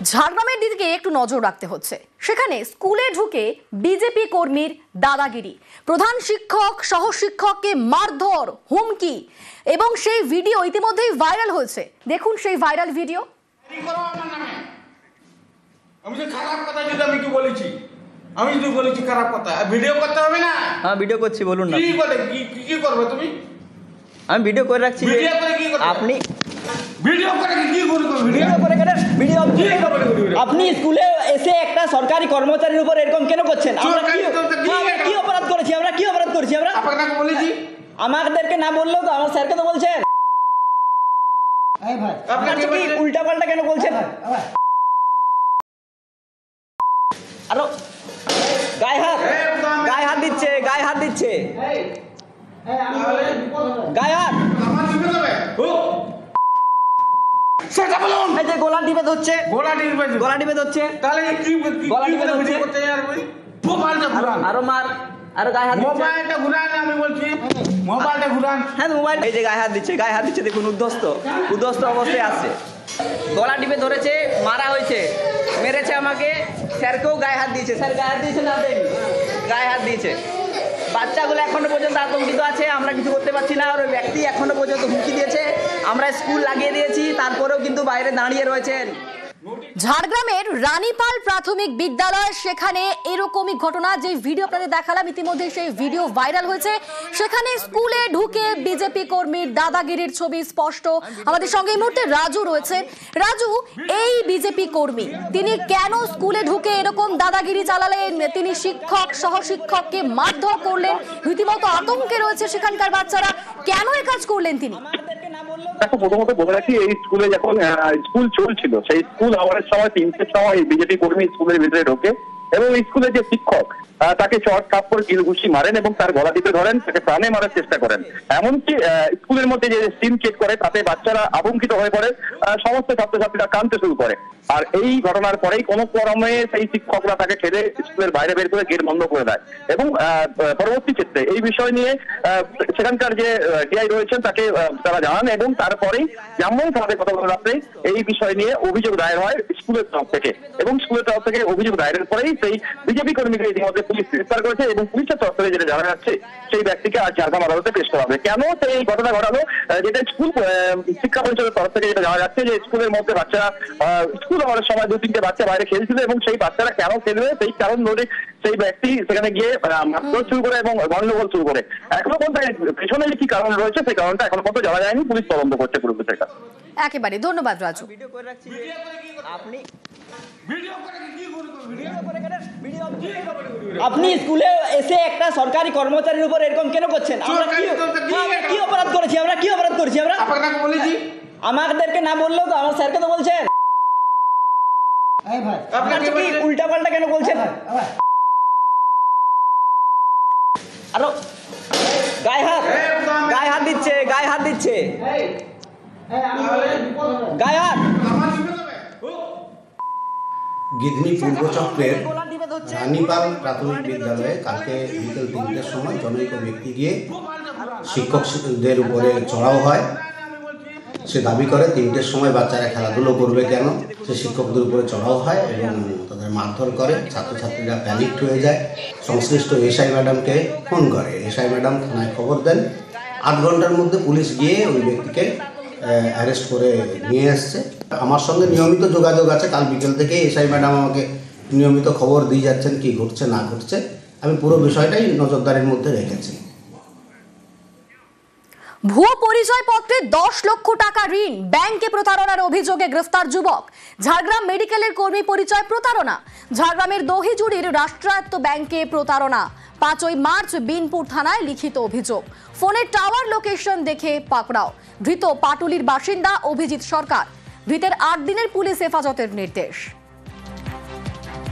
ঝাড়গ্রামের দিকে একটু নজর রাখতে হচ্ছে। সেখানে স্কুলে ঢুকে বিজেপি কর্মীর দাদাগিরি, প্রধান শিক্ষক সহ শিক্ষককে মারধর, হুমকি এবং সেই ভিডিও ইতিমধ্যেই ভাইরাল হয়েছে। দেখুন সেই ভাইরাল ভিডিও। আমি তো খারাপ কথা যদি আমি কি বলেছি, আমি যদি বলেছি খারাপ কথা, ভিডিও করতে হবে না? হ্যাঁ ভিডিও করছি, বলুন না। কি বলে কি করবে তুমি? আমি ভিডিও করে রাখছি। ভিডিও করে কি করবে আপনি? ভিডিও করে কি করবে? ভিডিও করে কেন ভিডিও? কি করবে? আপনি স্কুলে এসে একটা সরকারি কর্মচারীর উপর এরকম কেন করছেন? আমরা কি অপরাধ করেছি? আমরা কি অপরাধ করেছি? আমরা আপনাকে বলেছি, আমাদেরকে না বললেও তো আমার স্যারকে তো বলছেন। আপনাকে কি উল্টা পাল্টা কেন বলছেন? আরো গায়ে হাত দিচ্ছে, গায়ে হাত দিচ্ছে, গায়ে হাত। সেটা বলুন। এই যে গোলা টিপে ধরছে, গলা টিপে ধরছে, তাহলে কি গলা টিপে ধরছে, করতে যাবে? মোবাইলটা ঘুরান, আরো মার, আরো গায়ে হাত দিচ্ছে। মোবাইলটা ঘুরান, আমি বলছি মোবাইলটা ঘুরান। হ্যাঁ মোবাইল। এই যে গায়ে হাত দিচ্ছে, গায়ে হাত দিচ্ছে, দেখুন উদ্ধস্ত অবস্থায় আসছে। গলা টিপে ধরেছে, মারা হয়েছে, মেরেছে আমাকে। স্যারকেও গায়ে হাত দিয়েছে। স্যার গায়ে হাত দিয়েছে না? দেয়নি, গায়ে হাত দিয়েছে। বাচ্চাগুলো এখনো পর্যন্ত আতঙ্কিত আছে, আমরা কিছু করতে পারছি না। আর ওই ব্যক্তি এখনো পর্যন্ত হুমকি দিয়েছে। আমরা স্কুল লাগিয়ে দিয়েছি, তারপরেও কিন্তু বাইরে দাঁড়িয়ে রয়েছেন। ঝাড়গ্রামের রানীপাল প্রাথমিক বিদ্যালয়, সেখানে এরকমই ঘটনা। যে ভিডিও আপনাদের দেখালাম ইতিমধ্যে সেই ভিডিও ভাইরাল হয়েছে। সেখানে স্কুলে ঢুকে বিজেপি কর্মীর দাদাগিরির ছবি স্পষ্ট। আমাদের সঙ্গে এই মুহূর্তে রাজু রয়েছে। রাজু, এই বিজেপি কর্মী তিনি কেন স্কুলে ঢুকে এরকম দাদাগিরি চালালেন? তিনি শিক্ষক সহ শিক্ষককে মারধর করলেন, রীতিমতো আতঙ্কে রয়েছে সেখানকার বাচ্চারা। কেন এ কাজ করলেন তিনি? দেখো, প্রথমত বলে রাখি, এই স্কুলে যখন স্কুল চলছিল, সেই স্কুল আওয়ারের সময় 3টের সময় বিজেপি কর্মী স্কুলের ভিতরে ঢোকে এবং স্কুলের যে শিক্ষক তাকে চট কাপ করে কিল ঘুষি মারেন এবং তার গলা টিপে ধরেন, তাকে প্রাণে মারার চেষ্টা করেন। এমনকি স্কুলের মধ্যে যে সিম চেক করে তাতে বাচ্চারা আতঙ্কিত হয়ে পড়ে, সমস্ত ছাত্রছাত্রীরা কাঁদতে শুরু করে। আর এই ঘটনার পরেই কোনো ক্রমে সেই শিক্ষকরা তাকে ঠেলে স্কুলের বাইরে বের করে গেট বন্ধ করে দেয় এবং পরবর্তী ক্ষেত্রে এই বিষয় নিয়ে সেখানকার যে টিআই রয়েছেন তাকে তারা জানান এবং তারপরেই যেমন তাদের গতকাল রাত্রে এই বিষয় নিয়ে অভিযোগ দায়ের হয় স্কুলের তরফ থেকে এবং স্কুলের তরফ থেকে অভিযোগ দায়েরের পরেই সেই বিজেপি কর্মীকে ইতিমধ্যে পুলিশ গ্রেফতার করেছে এবং পুলিশের তরফ থেকে যেটা জানা যাচ্ছে সেই ব্যক্তিকে আজ ঝাড়গ্রাম আদালতে পেশ করা হবে। কেন এই ঘটনা ঘটালো, যেটা স্কুল শিক্ষা পরিষদের তরফ থেকে যেটা জানা যাচ্ছে যে স্কুলের মধ্যে বাচ্চারা স্কুল আওয়ারের সময় 2-3টে বাচ্চা বাইরে খেলছিল এবং সেই বাচ্চারা কেন খেলবে সেই কারণ ধরে সেই ব্যক্তি সেখানে গিয়ে মারধর শুরু করে এবং গন্ডগোল শুরু করে। এখনো পর্যন্ত পেছনে কি কারণ রয়েছে সেই কারণটা এখনো পর্যন্ত জানা যায়নি, পুলিশ তদন্ত করছে পুরো বিষয়টা। একেবারে ধন্যবাদ রাজু। ভিডিও করে রাখছি। আপনি আপনি স্কুলে এসে একটা সরকারি কর্মচারীর উপর এরকম কেন করছেন? আমরা কি অপরাধ করেছি? আমরা কি অপরাধ করেছি? আমরা আপনাকে বলেছি, আমাদেরকে না বললেও তো আমার স্যারকে তো বলছেন। আপনাকে কি উল্টা পাল্টা কেন বলছেন? আরো গায়ে হাত দিচ্ছে, গায়ে হাত দিচ্ছে, গায়ে হাত। গিদনি পূর্ব চক্রের রানীপাল প্রাথমিক বিদ্যালয়ে কালকে বিকেল 3টের সময় জনৈক ব্যক্তি গিয়ে শিক্ষকদের উপরে চড়াও হয়। সে দাবি করে 3টের সময় বাচ্চারা খেলাধুলো করবে কেন, সে শিক্ষকদের উপরে চড়াও হয় এবং তাদের মারধর করে। ছাত্রছাত্রীরা প্যানিকড হয়ে যায়, সংশ্লিষ্ট এসআই ম্যাডামকে ফোন করে। এসআই ম্যাডাম থানায় খবর দেন। 8 ঘন্টার মধ্যে পুলিশ গিয়ে ওই ব্যক্তিকে অ্যারেস্ট করে নিয়ে আসছে। আমার সঙ্গে নিয়মিত যোগাযোগ আছে, কাল বিকেল থেকে এসআই ম্যাডাম আমাকে নিয়মিত খবর দিয়ে যাচ্ছেন কি ঘটছে না ঘটছে। আমি পুরো বিষয়টাই নজরদারির মধ্যে রেখেছি। ভুয়ো পরিচয়পত্রে 10 লক্ষ টাকা ঋণ, ব্যাংকে প্রতারণার অভিযোগে গ্রেফতার যুবক। ঝাড়গ্রাম মেডিকেলের কর্মী পরিচয় প্রতারণা। ঝাড়গ্রামের দহিজুড়ির রাষ্ট্রায়ত্ত ব্যাংকে প্রতারণা। 5ই মার্চ বিনপুর থানায় লিখিত অভিযোগ। ফোনের টাওয়ার লোকেশন দেখে পাকড়াও। ধৃত পাটুলির বাসিন্দা অভিজিৎ সরকার। ধৃতের 8 দিনের পুলিশ হেফাজতের নির্দেশ।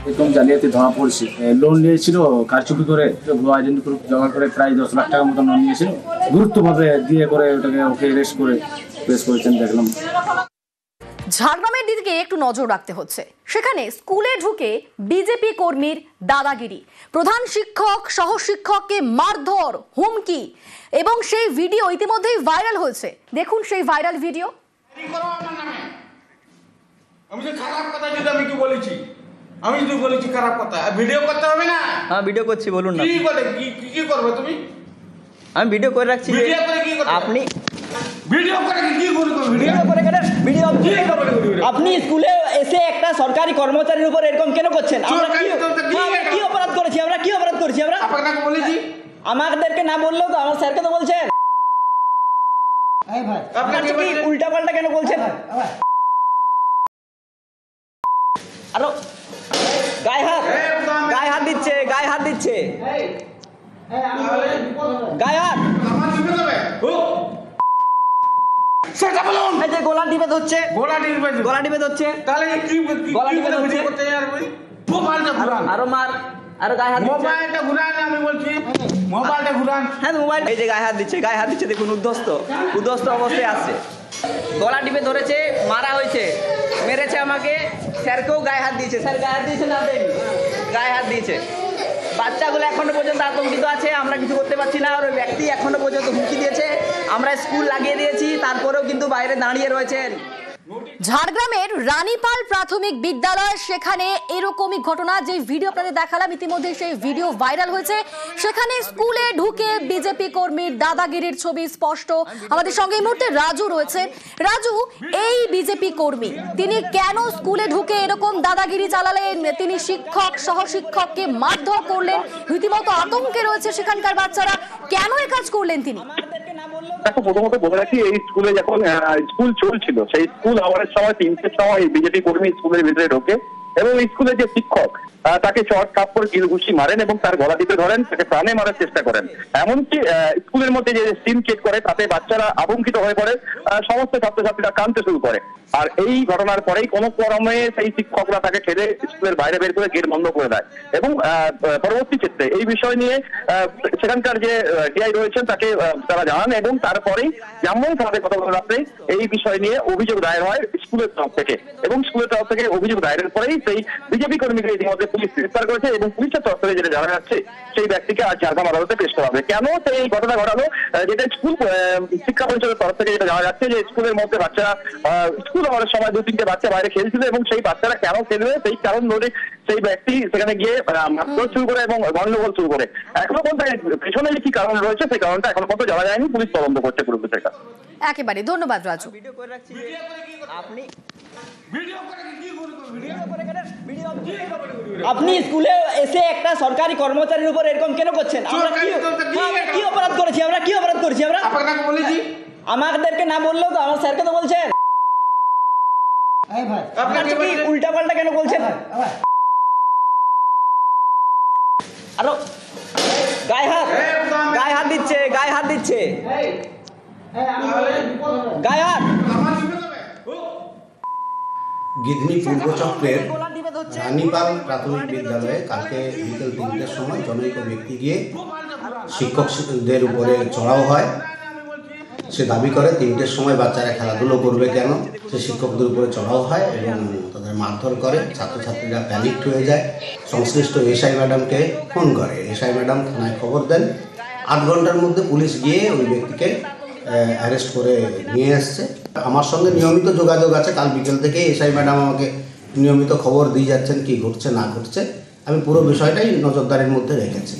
এরকম জালিয়াতি ধরা পড়ছে। লোন নিয়েছিল কারচুপি করে, ভুয়া আইডেন্টি প্রুফ জমা করে প্রায় 10 লাখ টাকার মতো লোন নিয়েছিল। গুরুত্বভাবে দিয়ে করে ওকে অ্যারেস্ট করে পেশ করেছেন দেখলাম। ঝাড়গ্রামের দিকে একটু নজর রাখতে হচ্ছে। সেখানে স্কুলে ঢুকে বিজেপি কর্মীর দাদাগিরি, প্রধান শিক্ষক সহ শিক্ষককে মারধর, হুমকি এবং সেই ভিডিও ইতিমধ্যেই ভাইরাল হয়েছে। দেখুন সেই ভাইরাল ভিডিও। আমি তো খারাপ কথা যদি আমি কি বলেছি, আমি যদি বলেছি খারাপ কথা, ভিডিও করতে হবে না? হ্যাঁ ভিডিও করছি, বলুন না। কি করে কি করবে তুমি? আমি ভিডিও করে রাখছি। ভিডিও করে কি করবে? আপনি ভিডিও করে কি করবে? ভিডিও করে কেন ভিডিও কি করবে ভিডিও? আপনি স্কুলে এসে একটা সরকারি কর্মচারীর উপর এরকম কেন করছেন? আমরা সরকারি তো কি কি অপরাধ করেছি? আমরা কি অপরাধ করেছি? আমরা আপনাকে বলেছি আমাদেরকে না বললেও তো আমার স্যারকে তো বলছেন। আপনাকে কি উল্টা পাল্টা কেন বলছেন? আরো গায়ে হাত দিচ্ছে, গায়ে হাত দিচ্ছে, গায়ে হাত। আমার দিবে তবে সেটা বলুন। এই যে গোলা টিপে ধরছে, গোলা টিপে গলা টিপে ধরছে, তাহলে কি গলা টিপে ধরছে। ভিডিও করতে যাবে? মোবাইলটা ঘুরান, আরো মার, আরো গায়ে হাত দিচ্ছে। মোবাইলটা ঘুরান, আমি বলছি মোবাইলটা ঘুরান। হ্যাঁ মোবাইল। এই যে গায়ে হাত দিচ্ছে, গায়ে হাত দিচ্ছে, দেখুন উদ্ধস্ত অবস্থায় আছে। গলা টিপে ধরেছে, মারা হয়েছে, মেরেছে আমাকে, স্যারকেও গায়ে হাত দিয়েছে। স্যার গায়ে হাত দিয়েছে না দেয়নি? গায়ে হাত দিয়েছে। বাচ্চাগুলো এখনো পর্যন্ত আতঙ্কিত আছে, আমরা কিছু করতে পারছি না। আর ওই ব্যক্তি এখনো পর্যন্ত হুমকি দিয়েছে, আমরা স্কুল লাগিয়ে দিয়েছি, তারপরেও কিন্তু বাইরে দাঁড়িয়ে রয়েছেন। ঝাড়গ্রামের রানীপাল প্রাথমিক বিদ্যালয়, সেখানে এরকমই ঘটনা, যে ভিডিও আপনাদের দেখালাম ইতিমধ্যে সেই ভিডিও ভাইরাল হয়েছে। সেখানে স্কুলে ঢুকে বিজেপি কর্মীর দাদাগিরির ছবি স্পষ্ট। আমাদের সঙ্গে এই মুহূর্তে রাজু রয়েছে। রাজু, এই বিজেপি কর্মী তিনি কেন স্কুলে ঢুকে এরকম দাদাগিরি চালালেন? তিনি শিক্ষক সহশিক্ষককে মারধর করলেন, রীতিমতো আতঙ্কে রয়েছে সেখানকার বাচ্চারা। কেন এই কাজ করলেন তিনি? দেখো, প্রথমত বলে রাখি, এই স্কুলে যখন স্কুল চলছিল সেই স্কুল আওয়ারের সময় 3টের সময় বিজেপি কর্মী স্কুলের ভিতরে ঢোকে এবং স্কুলের যে শিক্ষক তাকে চট কাপড় কিল ঘুষি মারেন এবং তার গলা টিপে ধরেন, তাকে প্রাণে মারার চেষ্টা করেন। এমনকি স্কুলের মধ্যে যে সিন চেক করে তাতে বাচ্চারা আতঙ্কিত হয়ে পড়ে, সমস্ত ছাত্রছাত্রীরা কাঁদতে শুরু করে। আর এই ঘটনার পরেই কোনো ক্রমে সেই শিক্ষকরা তাকে ছেড়ে স্কুলের বাইরে বের করে গেট বন্ধ করে দেয় এবং পরবর্তী ক্ষেত্রে এই বিষয় নিয়ে সেখানকার যে ডিআই রয়েছেন তাকে তারা জানান এবং তারপরেই যেমন তাদের গতকাল রাত্রে এই বিষয় নিয়ে অভিযোগ দায়ের হয় স্কুলের তরফ থেকে এবং স্কুলের তরফ থেকে অভিযোগ দায়েরের পরেই সেই বিজেপি কর্মীকে ইতিমধ্যে পুলিশ গ্রেফতার করেছে এবং পুলিশের তরফ থেকে যেটা জানা যাচ্ছে সেই ব্যক্তিকে আজ ঝাড়গ্রাম আদালতে পেশ করা হবে। কেন এই ঘটনা ঘটালো, যেটা স্কুল শিক্ষা পরিষদের তরফ থেকে যেটা জানা যাচ্ছে যে স্কুলের মধ্যে বাচ্চারা স্কুল হওয়ার সময় 2-3টে বাচ্চা বাইরে খেলছিল এবং সেই বাচ্চারা কেন খেলবে সেই কারণ ধরে সেই ব্যক্তি সেখানে গিয়ে মারধর শুরু করে এবং গন্ডগোল শুরু করে। এখনো পর্যন্ত পেছনে যে কি কারণ রয়েছে সেই কারণটা এখনো পর্যন্ত জানা যায়নি, পুলিশ তদন্ত করছে পুরো বিষয়টা। একেবারে ধন্যবাদ রাজু। ভিডিও করে রাখছি। আপনি ভিডিও করে কি করবে? আপনি স্কুলে এসে একটা সরকারি কর্মচারীর উপর এরকম কেন করছেন? আমরা কি অপরাধ করেছি? আমরা কি অপরাধ করেছি? আমরা আপনাকে বলেছি। আমাদেরকে না বললেও তো আমার স্যারকে তো বলছেন। আপনাকে কি উল্টা পাল্টা কেন বলছেন? আরো গায়ে হাত দিচ্ছে, গায়ে হাত দিচ্ছে, গায়ে হাত। আমার দিবে তবে গিধনি পূর্ব চক্রের রানীপাল প্রাথমিক বিদ্যালয়ে কালকে বিকেল 3টের সময় জনৈক ব্যক্তি গিয়ে শিক্ষকদের উপরে চড়াও হয়। সে দাবি করে 3টের সময় বাচ্চারা খেলাধুলো করবে কেন, সে শিক্ষকদের উপরে চড়াও হয় এবং তাদের মারধর করে। ছাত্রছাত্রীরা প্যানিকড হয়ে যায়, সংশ্লিষ্ট এসআই ম্যাডামকে ফোন করে। এসআই ম্যাডাম থানায় খবর দেন। 8 ঘন্টার মধ্যে পুলিশ গিয়ে ওই ব্যক্তিকে অ্যারেস্ট করে নিয়ে আসছে। আমার সঙ্গে নিয়মিত যোগাযোগ আছে, কাল বিকেল থেকেই এসআই ম্যাডাম আমাকে নিয়মিত খবর দিয়ে যাচ্ছেন কি ঘটছে না ঘটছে। আমি পুরো বিষয়টাই নজরদারির মধ্যে রেখেছি।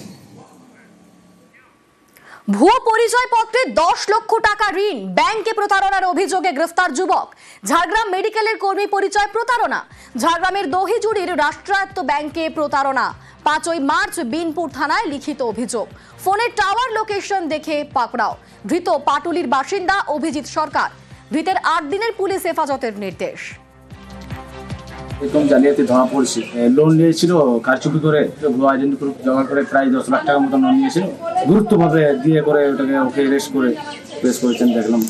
ভুয়ো পরিচয়পত্রে 10 লক্ষ টাকা ঋণ, ব্যাংকে প্রতারণার অভিযোগে গ্রেফতার যুবক। ঝাড়গ্রাম মেডিকেলের কর্মী পরিচয় প্রতারণা। ঝাড়গ্রামের দহিজুড়ির রাষ্ট্রায়ত্ত ব্যাংকে প্রতারণা। 5 মার্চ বিনপুর থানায় লিখিত অভিযোগ। ফোনের টাওয়ার লোকেশন দেখে পাকড়াও। ধৃত পাটুলির বাসিন্দা অভিজিৎ সরকার। ধৃতের 8 দিনের পুলিশ হেফাজতের নির্দেশ। এরকম জালিয়াতি ধরা পড়ছে। লোন নিয়েছিল, কারচুপি করে ভুয়া আইডেন্টি প্রুফ জমা করে প্রায় 10 লাখ টাকার মতো লোন নিয়েছিল। গুরুত্বভাবে দিয়ে করে ওকে অ্যারেস্ট করে পেশ করেছেন দেখলাম।